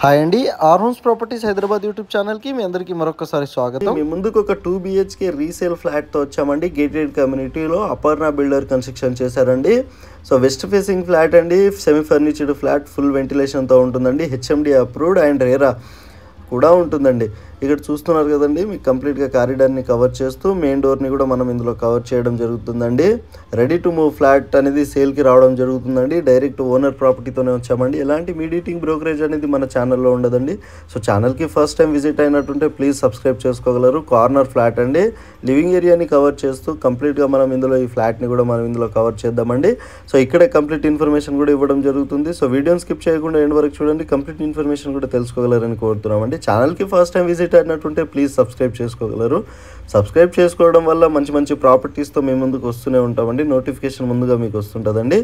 Hi అండి. R homes properties Hyderabad YouTube ఛానల్‌కి మీ అందరికీ మరొకసారి స్వాగతం. మీ ముందుకు ఒక 2 BHK రీసేల్ ఫ్లాట్‌తో వచ్చామండి. గేటెడ్ కమ్యూనిటీలో అపర్ణ బిల్డర్ కన్స్ట్రక్షన్ చేశారండి. సో వెస్ట్ ఫేసింగ్ ఫ్లాట్ అండి. సెమీ ఫర్నిచర్డ్ ఫ్లాట్, ఫుల్ వెంటిలేషన్‌తో ఉంటుందండి. హెచ్ఎండి అప్రూవ్డ్ అండ్ రేరా కూడా ఉంటుందండి. ఇక్కడ చూస్తున్నారు కదండి, మీకు కంప్లీట్గా కారిడార్ని కవర్ చేస్తూ మెయిన్ డోర్ని కూడా మనం ఇందులో కవర్ చేయడం జరుగుతుందండి. రెడీ టు మూవ్ ఫ్లాట్ అనేది సేల్కి రావడం జరుగుతుందండి. డైరెక్ట్ ఓనర్ ప్రాపర్టీతోనే వచ్చామండి. ఎలాంటి మీడియేటింగ్ బ్రోకరేజ్ అనేది మన ఛానల్లో ఉండదండి. సో ఛానల్కి ఫస్ట్ టైం విజిట్ అయినట్టుంటే ప్లీజ్ సబ్స్క్రైబ్ చేసుకోగలరు. కార్నర్ ఫ్లాట్ అండి. లివింగ్ ఏరియాని కవర్ చేస్తూ కంప్లీట్గా మనం ఇందులో ఈ ఫ్లాట్ని కూడా మనం ఇందులో కవర్ చేద్దామండి. సో ఇక్కడే కంప్లీట్ ఇన్ఫర్మేషన్ కూడా ఇవ్వడం జరుగుతుంది. సో వీడియోని స్కిప్ చేయకుండా ఎండ్ వరకు చూడండి. కంప్లీట్ ఇన్ఫర్మేషన్ కూడా తెలుసుకోగలరని కోరుతున్నామండి. ఛానల్కి ఫస్ట్ టైం విజిట్ అయినట్టుంటే ప్లీజ్ సబ్స్క్రైబ్ చేసుకోగలరు. సబ్స్క్రైబ్ చేసుకోవడం వల్ల మంచి మంచి ప్రాపర్టీస్తో మేము ముందుకు వస్తూనే ఉంటామండి. నోటిఫికేషన్ ముందుగా మీకు వస్తుంటుందండి.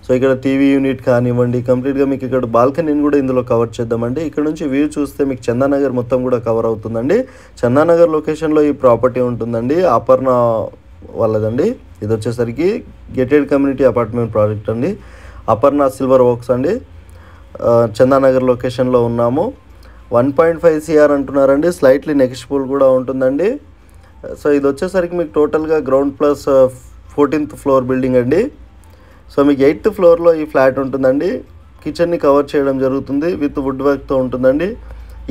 సో ఇక్కడ టీవీ యూనిట్ కానివ్వండి, కంప్లీట్గా మీకు ఇక్కడ బాల్కనీని కూడా ఇందులో కవర్ చేద్దామండి. ఇక్కడ నుంచి వ్యూ చూస్తే మీకు చందానగర్ మొత్తం కూడా కవర్ అవుతుందండి. చందానగర్ లొకేషన్లో ఈ ప్రాపర్టీ ఉంటుందండి. అపర్ణ వాళ్ళదండి. ఇది వచ్చేసరికి గేటెడ్ కమ్యూనిటీ అపార్ట్మెంట్ ప్రాజెక్ట్ అండి. అపర్ణ సిల్వర్ వర్క్స్ అండి. చందానగర్ లొకేషన్లో ఉన్నాము. 1.5 CR అంటున్నారండి. స్లైట్లీ నెగిషియబుల్ కూడా ఉంటుందండి. సో ఇది వచ్చేసరికి మీకు టోటల్గా ground plus 14th floor building అండి. సో మీకు 8th ఫ్లోర్లో ఈ ఫ్లాట్ ఉంటుందండి. కిచెన్ని కవర్ చేయడం జరుగుతుంది. విత్ వుడ్ వర్క్తో ఉంటుందండి.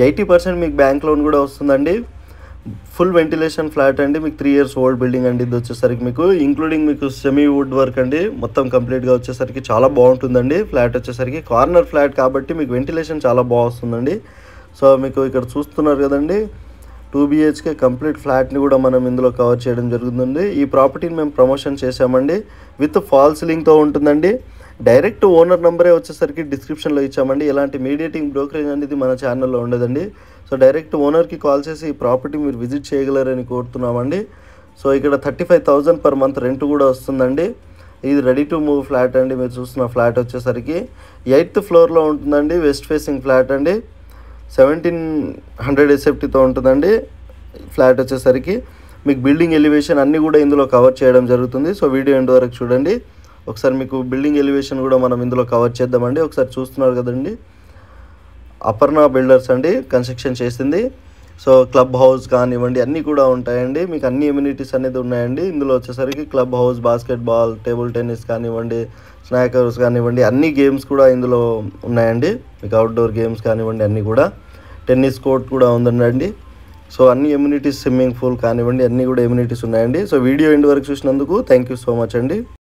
80% మీకు బ్యాంక్ లోన్ కూడా వస్తుందండి. ఫుల్ వెంటిలేషన్ ఫ్లాట్ అండి. మీకు 3 years ఓల్డ్ బిల్డింగ్ అండి. ఇది వచ్చేసరికి మీకు ఇంక్లూడింగ్ మీకు సెమీ వుడ్ వర్క్ అండి. మొత్తం కంప్లీట్గా వచ్చేసరికి చాలా బాగుంటుందండి. ఫ్లాట్ వచ్చేసరికి కార్నర్ ఫ్లాట్ కాబట్టి మీకు వెంటిలేషన్ చాలా బాగుంటుందండి. సో మీకు ఇక్కడ చూస్తున్నారు కదండి, 2 BHK కంప్లీట్ ఫ్లాట్ని కూడా మనం ఇందులో కవర్ చేయడం జరుగుతుంది. ఈ ప్రాపర్టీని మేము ప్రమోషన్ చేసామండి. విత్ ఫాల్ సీలింగ్తో ఉంటుందండి. డైరెక్ట్ ఓనర్ నెంబరే వచ్చేసరికి డిస్క్రిప్షన్లో ఇచ్చామండి. ఎలాంటి మీడియేటింగ్ బ్రోకరేజ్ అనేది మన ఛానల్లో ఉండదండి. సో డైరెక్ట్ ఓనర్కి కాల్ చేసి ఈ ప్రాపర్టీ మీరు విజిట్ చేయగలరని కోరుతున్నామండి. సో ఇక్కడ 35,000 per month రెంట్ కూడా వస్తుందండి. ఇది రెడీ టు మూవ్ ఫ్లాట్ అండి. మీరు చూస్తున్న ఫ్లాట్ వచ్చేసరికి 8th ఫ్లోర్లో ఉంటుందండి. వెస్ట్ ఫేసింగ్ ఫ్లాట్ అండి. 1700 SFTతో ఉంటుందండి. ఫ్లాట్ వచ్చేసరికి మీకు బిల్డింగ్ ఎలివేషన్ అన్నీ కూడా ఇందులో కవర్ చేయడం జరుగుతుంది. సో వీడియో ఎండ్ వరకు చూడండి. ఒకసారి మీకు బిల్డింగ్ ఎలివేషన్ కూడా మనం ఇందులో కవర్ చేద్దామండి. ఒకసారి చూస్తున్నారు కదండి, అపర్ణ బిల్డర్స్ అండి కన్స్ట్రక్షన్ చేసింది. సో క్లబ్ హౌస్ కానివ్వండి అన్నీ కూడా ఉంటాయండి. మీకు అన్ని ఎమ్యూనిటీస్ అనేది ఉన్నాయండి. ఇందులో వచ్చేసరికి club house, basketball, table tennis కానివ్వండి, స్నాక్ హౌస్ కానివ్వండి అన్ని గేమ్స్ కూడా ఇందులో ఉన్నాయండి. మీకు అవుట్డోర్ గేమ్స్ కానివ్వండి అన్నీ కూడా, టెన్నిస్ కోర్ట్ కూడా ఉందండి. సో అన్ని ఎమ్యూనిటీస్, స్విమ్మింగ్ పూల్ కానివ్వండి అన్నీ కూడా ఎమ్యూనిటీస్ ఉన్నాయండి. సో వీడియో ఎండ్ వరకు చూసినందుకు థ్యాంక్ యూ సో మచ్ అండి.